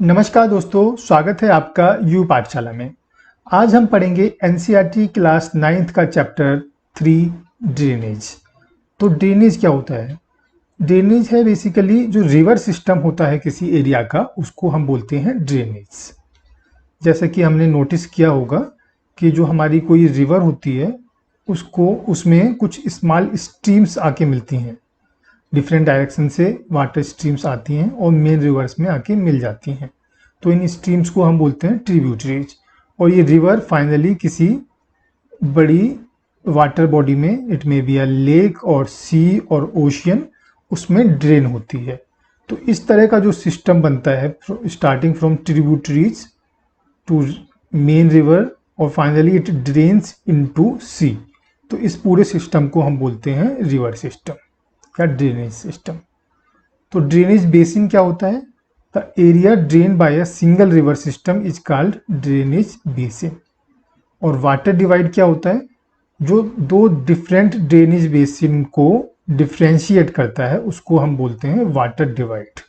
नमस्कार दोस्तों, स्वागत है आपका यू पाठशाला में। आज हम पढ़ेंगे एनसीईआरटी क्लास 9th का चैप्टर 3 ड्रेनेज। तो ड्रेनेज क्या होता है? ड्रेनेज है बेसिकली जो रिवर सिस्टम होता है किसी एरिया का, उसको हम बोलते हैं ड्रेनेज। जैसे कि हमने नोटिस किया होगा कि जो हमारी कोई रिवर होती है उसको उसमें कुछ स्मॉल स्ट्रीम्स आके मिलती हैं, डिफरेंट डायरेक्शन से वाटर स्ट्रीम्स आती हैं और मेन रिवर्स में आके मिल जाती हैं। तो इन स्ट्रीम्स को हम बोलते हैं ट्रिब्यूटरीज। और ये रिवर फाइनली किसी बड़ी वाटर बॉडी में, it may be a lake और सी और ओशियन, उसमें ड्रेन होती है। तो इस तरह का जो सिस्टम बनता है starting from tributaries to main river और finally it drains into sea. तो इस पूरे सिस्टम को हम बोलते हैं रिवर सिस्टम या ड्रेनेज सिस्टम। तो ड्रेनेज बेसिन क्या होता है? The area drain by a single river system is called drainage basin. और वाटर डिवाइड क्या होता है? जो दो डिफरेंट ड्रेनेज बेसिन को डिफ्रेंशिएट करता है उसको हम बोलते हैं वाटर डिवाइड।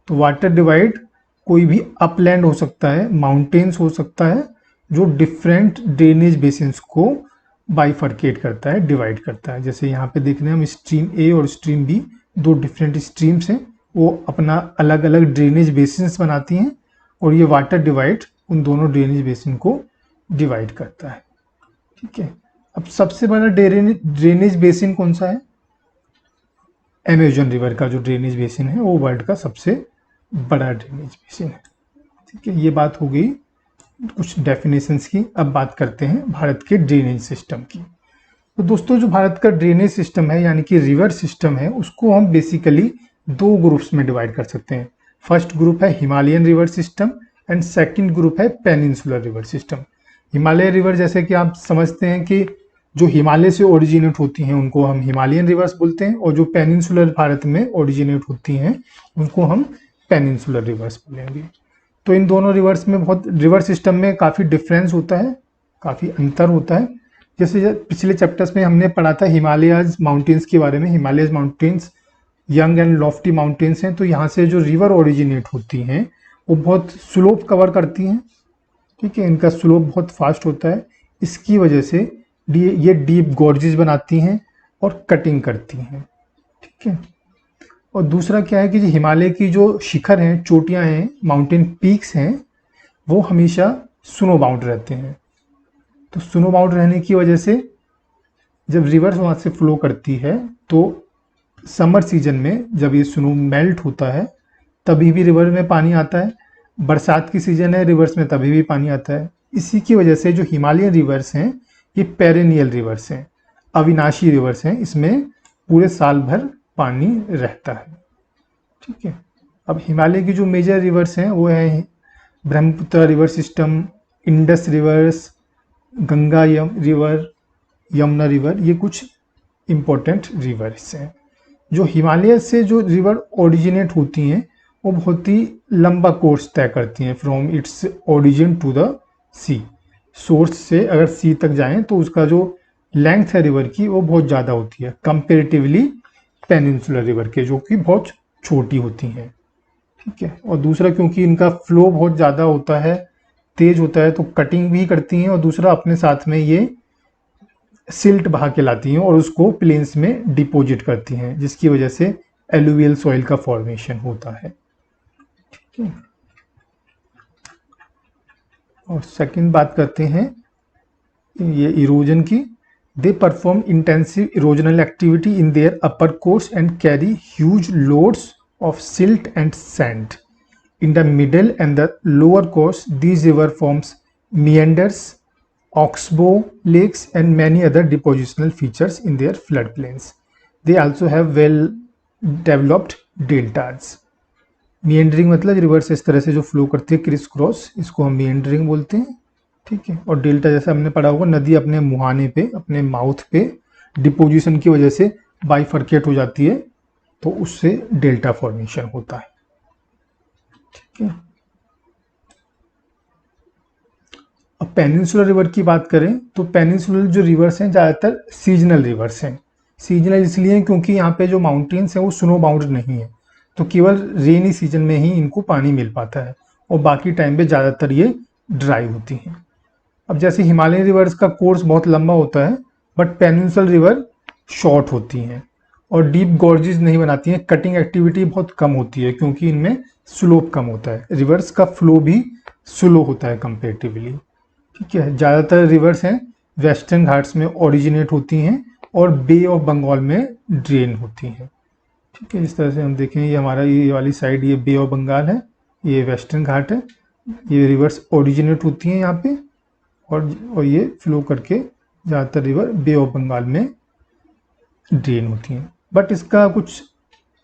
तो वाटर डिवाइड कोई भी अपलैंड हो सकता है, माउंटेन्स हो सकता है, जो डिफरेंट ड्रेनेज बेसिन्स को बाइफर्केट करता है, डिवाइड करता है। जैसे यहाँ पे देख रहे हैं हम स्ट्रीम ए और स्ट्रीम बी, दो डिफरेंट स्ट्रीम्स हैं, वो अपना अलग अलग ड्रेनेज बेसिन्स बनाती हैं और ये वाटर डिवाइड उन दोनों ड्रेनेज बेसिन को डिवाइड करता है। ठीक है, अब सबसे बड़ा ड्रेनेज बेसिन कौन सा है? अमेजन रिवर का जो ड्रेनेज बेसिन है वो वर्ल्ड का सबसे बड़ा ड्रेनेज बेसिन है। ठीक है, ये बात हो गई कुछ डेफिनेशंस की। अब बात करते हैं भारत के ड्रेनेज सिस्टम की। तो दोस्तों, जो भारत का ड्रेनेज सिस्टम है यानी कि रिवर सिस्टम है, उसको हम बेसिकली दो ग्रुप्स में डिवाइड कर सकते हैं। फर्स्ट ग्रुप है Himalayan river system and second group है peninsular river system. Himalaya river जैसे कि आप समझते हैं कि जो हिमालय से ओरिजिनेट होती हैं उनको हम हिमालयन रिवर्स बोलते हैं, और जो पेनिनसुलर भारत में ओरिजिनेट होती हैं उनको हम पेनिनसुलर रिवर्स बोलेंगे। तो इन दोनों रिवर्स में रिवर सिस्टम में काफ़ी डिफरेंस होता है, काफ़ी अंतर होता है। जैसे पिछले चैप्टर्स में हमने पढ़ा था हिमालयाज माउंटेन्स के बारे में। Himalayas mountains young and Lofty mountains हैं, तो यहाँ से जो रिवर ओरिजिनेट होती हैं वो बहुत स्लोप कवर करती हैं। ठीक है, इनका स्लोप बहुत फास्ट होता है, इसकी वजह से ये डीप गॉर्जेस बनाती हैं और कटिंग करती हैं। ठीक है, और दूसरा क्या है कि हिमालय की जो शिखर हैं, चोटियां हैं, माउंटेन पीक्स हैं, वो हमेशा स्नो बाउंड रहते हैं। तो स्नो बाउंड रहने की वजह से जब रिवर वहाँ से फ्लो करती है तो समर सीजन में जब ये स्नो मेल्ट होता है तभी भी रिवर में पानी आता है। बरसात की सीजन है, रिवर्स में तभी भी पानी आता है। इसी की वजह से जो हिमालयन रिवर्स हैं ये पेरेनियल रिवर्स हैं, अविनाशी रिवर्स हैं, इसमें पूरे साल भर पानी रहता है। ठीक है, अब हिमालय की जो मेजर रिवर्स हैं वो है Brahmaputra river system, Indus reverse, Ganga river, Yamuna river, ये कुछ इम्पोर्टेंट रिवर्स हैं। जो हिमालय से जो रिवर ओरिजिनेट होती हैं वो बहुत ही लंबा कोर्स तय करती हैं from its origin to the sea. Source से अगर सी तक जाएं तो उसका जो लेंथ है रिवर की वो बहुत ज़्यादा होती है कंपेरेटिवली पेनिनसुलर रिवर के, जो कि बहुत छोटी होती हैं। ठीक है, और दूसरा क्योंकि इनका फ्लो बहुत ज़्यादा होता है, तेज होता है, तो कटिंग भी करती हैं, और दूसरा अपने साथ में ये सिल्ट बहा के लाती हैं और उसको प्लेन्स में डिपॉजिट करती हैं, जिसकी वजह से एलुवियल सॉइल का फॉर्मेशन होता है। ठीक है, और सेकंड बात करते हैं ये इरोजन की। They perform intensive erosional activity in their upper course and carry huge loads of silt and sand. In the middle and the lower course, these river forms meanders, oxbow lakes and many other depositional features in their floodplains. They also have well developed deltas. Meandering मतलब river से इस तरह से जो flow करती है criss cross, इसको हम meandering बोलते हैं। ठीक है, और डेल्टा जैसा हमने पढ़ा होगा, नदी अपने मुहाने पे, अपने माउथ पे डिपोजिशन की वजह से बाइफर्केट हो जाती है, तो उससे डेल्टा फॉर्मेशन होता है। ठीक है, अब पेनिनसुलर रिवर की बात करें तो पेनिनसुलर जो रिवर्स हैं ज़्यादातर सीजनल रिवर्स हैं। सीजनल इसलिए क्योंकि यहाँ पे जो माउंटेन्स हैं वो स्नो बाउंड नहीं है, तो केवल रेनी सीजन में ही इनको पानी मिल पाता है, और बाकी टाइम पे ज़्यादातर ये ड्राई होती हैं। अब जैसे हिमालयन रिवर्स का कोर्स बहुत लंबा होता है, बट पेनिनसुलर रिवर शॉर्ट होती हैं और डीप गॉर्जेस नहीं बनाती हैं। कटिंग एक्टिविटी बहुत कम होती है क्योंकि इनमें स्लोप कम होता है। रिवर्स का फ्लो भी स्लो होता है कंपेरेटिवली। ठीक है, ज़्यादातर रिवर्स हैं वेस्टर्न घाट्स में ओरिजिनेट होती हैं और बे ऑफ बंगाल में ड्रेन होती हैं। ठीक है, इस तरह से हम देखें, ये हमारा ये वाली साइड ये बे ऑफ बंगाल है, ये वेस्टर्न घाट है, ये रिवर्स ओरिजिनेट होती हैं यहाँ पे और ये फ्लो करके ज़्यादातर रिवर बे ऑफ बंगाल में ड्रेन होती हैं। बट इसका कुछ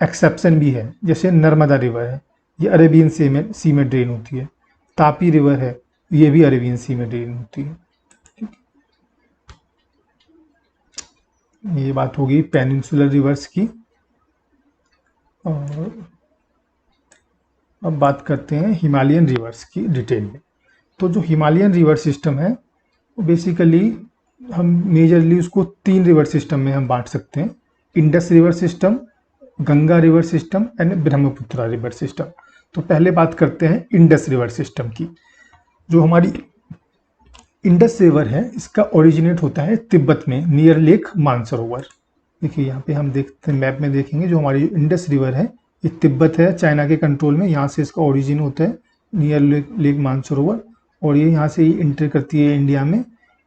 एक्सेप्शन भी है, जैसे नर्मदा रिवर है, ये अरेबियन सी में ड्रेन होती है। तापी रिवर है, ये भी अरेबियन सी में ड्रेन होती है। ठीक है, ये बात होगी पेनिनसुलर रिवर्स की। और अब बात करते हैं हिमालयन रिवर्स की डिटेल में। तो जो हिमालयन रिवर सिस्टम है वो बेसिकली हम मेजरली उसको 3 रिवर सिस्टम में हम बांट सकते हैं: Indus river system, Ganga river system and Brahmaputra river system. तो पहले बात करते हैं इंडस रिवर सिस्टम की। जो हमारी इंडस रिवर है इसका ओरिजिनेट होता है तिब्बत में नियर लेक मानसरोवर। देखिए यहाँ पे हम देखते हैं, मैप में देखेंगे, जो हमारी इंडस रिवर है ये तिब्बत है, चाइना के कंट्रोल में, यहाँ से इसका ओरिजिन होता है नियर लेक मानसरोवर। और ये यहाँ से इंटर करती है इंडिया में,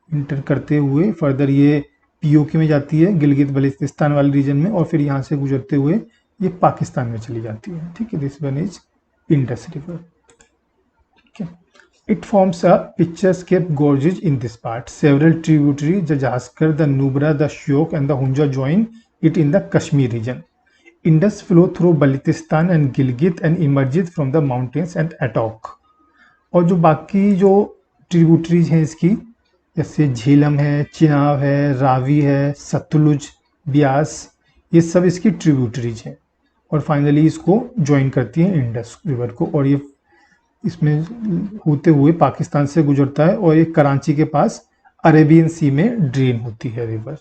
इंटर करते हुए फर्दर ये पीओके में जाती है, गिलगित बल्तिस्तान वाले रीजन में, और फिर यहाँ से गुजरते हुए ये पाकिस्तान में चली जाती है। ठीक है, this one is Indus river. ठीक है, it forms a picturesque gorges in this part. Several tributaries, the Jaskar, the Nubra, the Shyok and the Hunja join it in the Kashmir region. Indus flow through Baltistan and Gilgit and emerges from the mountains and Attock. और जो बाकी जो tributaries हैं इसकी, जैसे झेलम है, चिनाब है, रावी है, सतलुज, ब्यास, ये सब इसकी ट्रिब्यूटरीज हैं और फाइनली इसको ज्वाइन करती हैं इंडस रिवर को, और ये इसमें होते हुए पाकिस्तान से गुजरता है और ये कराची के पास अरेबियन सी में ड्रेन होती है रिवर।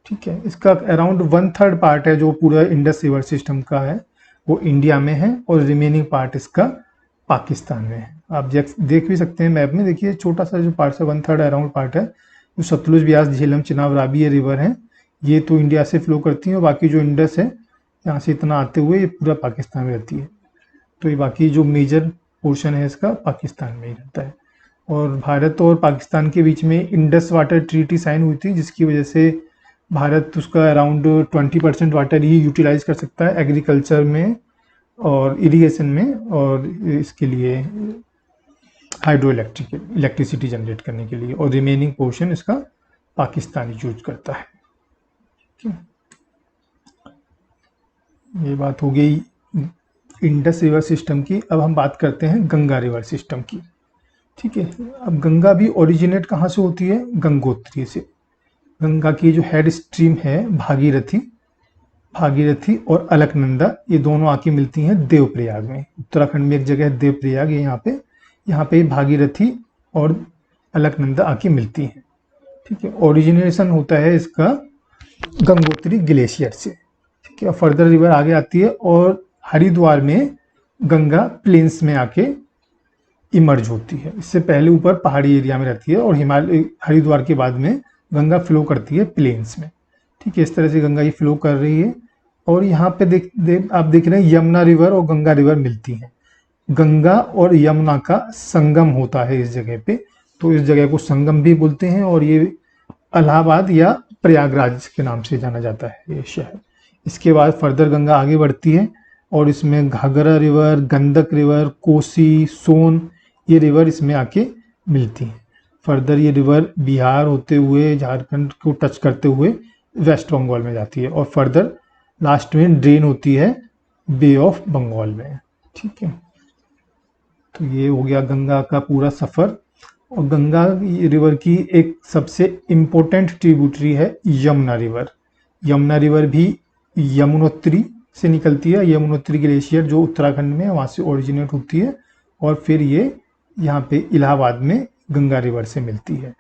ठीक है, इसका अराउंड 1/3 पार्ट है जो पूरा इंडस रिवर सिस्टम का है वो इंडिया में है और रिमेनिंग पार्ट इसका पाकिस्तान में है। आप देख भी सकते हैं मैप में, देखिए छोटा सा जो पार्ट है 1/3 अराउंड पार्ट है। जो सतलुज, ब्यास, झेलम, चिनाब, रावी ये रिवर हैं, ये तो इंडिया से फ्लो करती हैं और बाकी जो इंडस है यहाँ से इतना आते हुए ये पूरा पाकिस्तान में रहती है। तो ये बाकी जो मेजर पोर्शन है इसका पाकिस्तान में ही रहता है। और भारत और पाकिस्तान के बीच में इंडस वाटर ट्रीटी साइन हुई थी, जिसकी वजह से भारत उसका अराउंड 20% वाटर ही यूटिलाइज कर सकता है एग्रीकल्चर में और इरिगेशन में, और इसके लिए हाइड्रो इलेक्ट्रिसिटी जनरेट करने के लिए, और रिमेनिंग पोर्शन इसका पाकिस्तान यूज करता है। ये बात हो गई इंडस रिवर सिस्टम की। अब हम बात करते हैं गंगा रिवर सिस्टम की। ठीक है, अब गंगा भी ओरिजिनेट कहाँ से होती है? गंगोत्री से। गंगा की जो हेड स्ट्रीम है भागीरथी और अलकनंदा, ये दोनों आके मिलती हैं देवप्रयाग में। उत्तराखंड में एक जगह है देवप्रयाग, यहाँ पे भागीरथी और अलकनंदा आके मिलती हैं। ठीक है, ओरिजिनेशन होता है इसका गंगोत्री ग्लेशियर से। ठीक है, फर्दर रिवर आगे आती है और हरिद्वार में गंगा प्लेन्स में आके इमर्ज होती है। इससे पहले ऊपर पहाड़ी एरिया में रहती है और हरिद्वार के बाद में गंगा फ्लो करती है प्लेन्स में। ठीक है, इस तरह से गंगा ये फ्लो कर रही है और यहाँ पे आप देख रहे हैं यमुना रिवर और गंगा रिवर मिलती हैं। गंगा और यमुना का संगम होता है इस जगह पे, तो इस जगह को संगम भी बोलते हैं और ये इलाहाबाद या प्रयागराज के नाम से जाना जाता है ये शहर। इसके बाद फर्दर गंगा आगे बढ़ती है और इसमें घाघरा रिवर, गंडक रिवर, कोसी, सोन, ये रिवर इसमें आके मिलती हैं। फर्दर ये रिवर बिहार होते हुए झारखंड को टच करते हुए वेस्ट बंगाल में जाती है और फर्दर लास्ट में ड्रेन होती है बे ऑफ बंगाल में। ठीक है, तो ये हो गया गंगा का पूरा सफ़र। और गंगा रिवर की एक सबसे इम्पोर्टेंट ट्रिब्यूटरी है यमुना रिवर। यमुना रिवर भी यमुनोत्री से निकलती है। यमुनोत्री ग्लेशियर जो उत्तराखंड में है वहाँ से ओरिजिनेट होती है और फिर ये यहाँ पे इलाहाबाद में गंगा रिवर से मिलती है।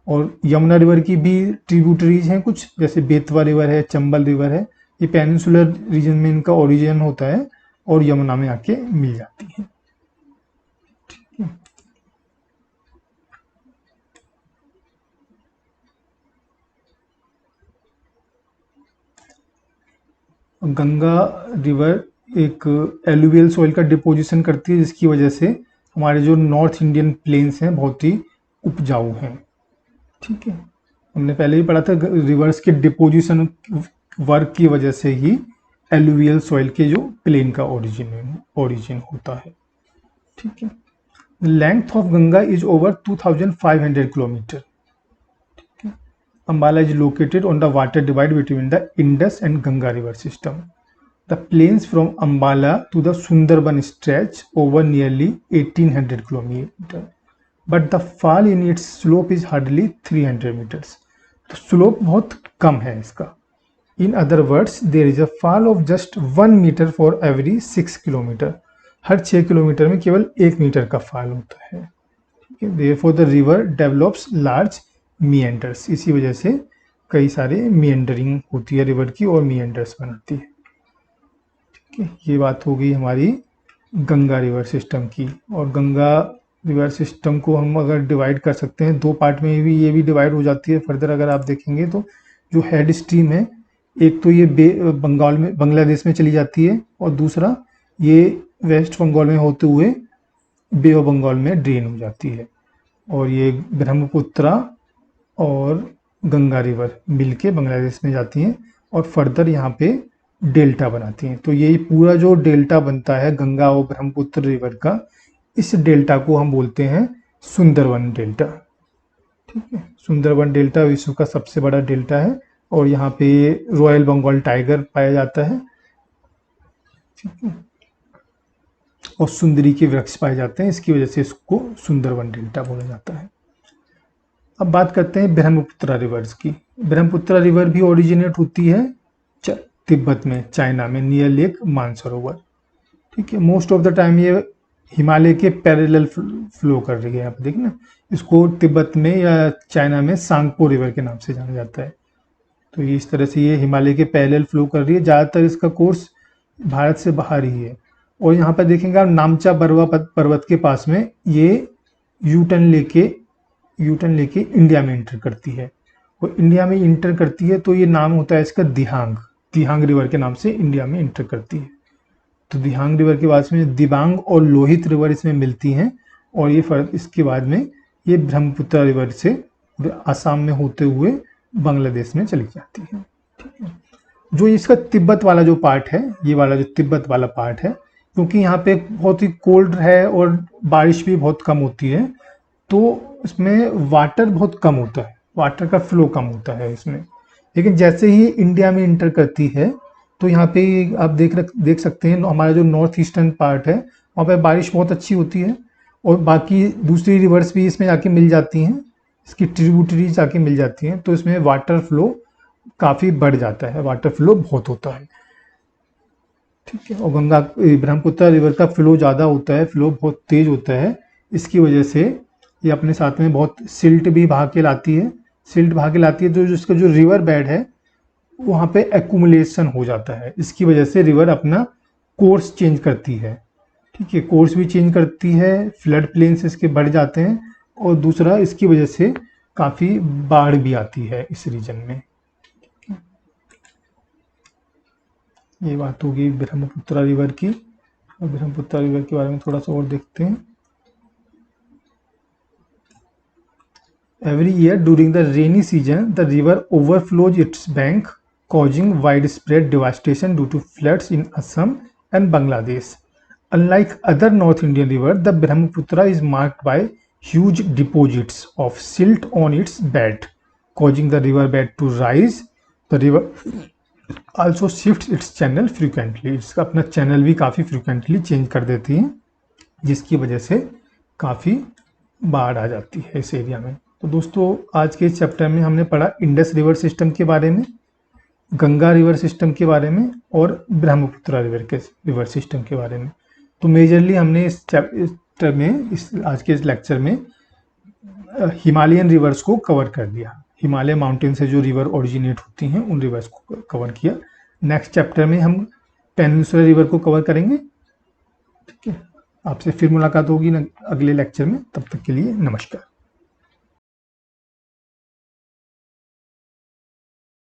और यमुना रिवर की भी ट्रिब्यूटरीज हैं कुछ, जैसे बेतवा रिवर है, चंबल रिवर है। ये पेनिनसुलर रीजन में इनका ओरिजिन होता है और यमुना में आके मिल जाती है। है। गंगा रिवर एक एलुवियल सॉइल का डिपोजिशन करती है, जिसकी वजह से हमारे जो नॉर्थ इंडियन प्लेन्स हैं बहुत ही उपजाऊ हैं। ठीक है, हमने पहले ही पढ़ा था रिवर्स के डिपोजिशन वर्क की वजह से ही एलुवियल सॉइल के जो प्लेन का ओरिजिन होता है। ठीक है, length of Ganga is over 2500 kilometre. Ambala is located on the water divide between the Indus and Ganga river system. The plains from Ambala to the Sundarban stretch over nearly 1800 km, but the fall in its slope is hardly 300 meters. तो slope बहुत कम है इसका। In other words, there is a fall of just 1 meter for every 6 kilometer. Her 6 kilometre में केवल 1 metre का fall होता है। Therefore, the river develops large meanders. इसी वजह से कई सारे meandering होती है रिवर की और meanders बनाती है। ठीक है, ये बात हो गई हमारी गंगा रिवर सिस्टम की। और गंगा रिवर सिस्टम को हम अगर डिवाइड कर सकते हैं दो पार्ट में, भी ये भी डिवाइड हो जाती है फर्दर अगर आप देखेंगे तो। जो हेड स्ट्रीम है, एक तो ये बंगाल में बांग्लादेश में चली जाती है, और दूसरा ये वेस्ट बंगाल में होते हुए बे ऑफ बंगाल में ड्रेन हो जाती है। और ये ब्रह्मपुत्रा और गंगा रिवर मिलके बांग्लादेश में जाती हैं और फर्दर यहाँ पे डेल्टा बनाती हैं। तो ये पूरा जो डेल्टा बनता है गंगा और ब्रह्मपुत्र रिवर का, इस डेल्टा को हम बोलते हैं सुंदरवन डेल्टा। ठीक है, सुंदरवन डेल्टा विश्व का सबसे बड़ा डेल्टा है और यहाँ पे रॉयल बंगाल टाइगर पाया जाता है। ठीक है, और सुंदरी के वृक्ष पाए जाते हैं, इसकी वजह से इसको सुंदरवन डेल्टा बोला जाता है। अब बात करते हैं ब्रह्मपुत्रा रिवर्स की। ब्रह्मपुत्रा रिवर भी ओरिजिनेट होती है तिब्बत में, चाइना में, नियर लेक मानसरोवर। ठीक है, मोस्ट ऑफ द टाइम ये हिमालय के पैरेलल फ्लो कर रही है। यहाँ पे देखिए ना, इसको तिब्बत में या चाइना में सांगपो रिवर के नाम से जाना जाता है। तो ये इस तरह से ये हिमालय के पैरेलल फ्लो कर रही है। ज़्यादातर इसका कोर्स भारत से बाहर ही है। और यहाँ पर देखेंगे आप नामचा बरवा पर्वत के पास में ये यूटर्न लेके इंडिया में इंटर करती है। और इंडिया में इंटर करती है तो ये नाम होता है इसका दिहांग रिवर के नाम से इंडिया में इंटर करती है। तो दिहांग रिवर के बाद में दिबांग और लोहित रिवर इसमें मिलती हैं, और ये इसके बाद में ये ब्रह्मपुत्र रिवर से आसाम में होते हुए बांग्लादेश में चली जाती है। ठीक है, जो इसका तिब्बत वाला जो पार्ट है, ये वाला जो तिब्बत वाला पार्ट है, क्योंकि यहाँ पे बहुत ही कोल्ड है और बारिश भी बहुत कम होती है, तो इसमें वाटर बहुत कम होता है, वाटर का फ्लो कम होता है इसमें। लेकिन जैसे ही इंडिया में इंटर करती है तो यहाँ पे आप देख सकते हैं हमारा जो नॉर्थ ईस्टर्न पार्ट है, वहाँ पे बारिश बहुत अच्छी होती है और बाकी दूसरी रिवर्स भी इसमें जाके मिल जाती हैं, इसकी ट्रिब्यूटरीज जाके मिल जाती हैं, तो इसमें वाटर फ्लो काफ़ी बढ़ जाता है, वाटर फ्लो बहुत होता है। ठीक है, और ब्रह्मपुत्र रिवर का फ्लो ज़्यादा होता है, फ्लो बहुत तेज होता है। इसकी वजह से ये अपने साथ में बहुत सिल्ट भी बहा के लाती है, तो जिसका जो रिवर बेड है वहाँ पे एक्यूमुलेशन हो जाता है। इसकी वजह से रिवर अपना कोर्स चेंज करती है। ठीक है, कोर्स भी चेंज करती है, फ्लड प्लेन्स इसके बढ़ जाते हैं, और दूसरा इसकी वजह से काफ़ी बाढ़ भी आती है इस रीजन में। ये बात होगी ब्रह्मपुत्रा रिवर की। और ब्रह्मपुत्रा रिवर के बारे में थोड़ा सा और देखते हैं। Every year during the rainy season, the river overflows its bank, causing widespread devastation due to floods in Assam and Bangladesh. Unlike other North Indian rivers, the Brahmaputra is marked by huge deposits of silt on its bed, causing the river bed to rise. The river also shifts its channel frequently. इसका अपना channel भी काफ़ी frequently change कर देती है, जिसकी वजह से काफ़ी बाढ़ आ जाती है इस एरिया में। तो दोस्तों आज के इस चैप्टर में हमने पढ़ा इंडस रिवर सिस्टम के बारे में, गंगा रिवर सिस्टम के बारे में और ब्रह्मपुत्र रिवर सिस्टम के बारे में। तो मेजरली हमने इस चैप्टर में आज के इस लेक्चर में हिमालयन रिवर्स को कवर कर दिया। हिमालय माउंटेन से जो रिवर ओरिजिनेट होती हैं उन रिवर्स को कवर किया। नेक्स्ट चैप्टर में हम पेनिनसुलर रिवर को कवर करेंगे। ठीक है, आपसे फिर मुलाकात होगी अगले लेक्चर में। तब तक के लिए नमस्कार।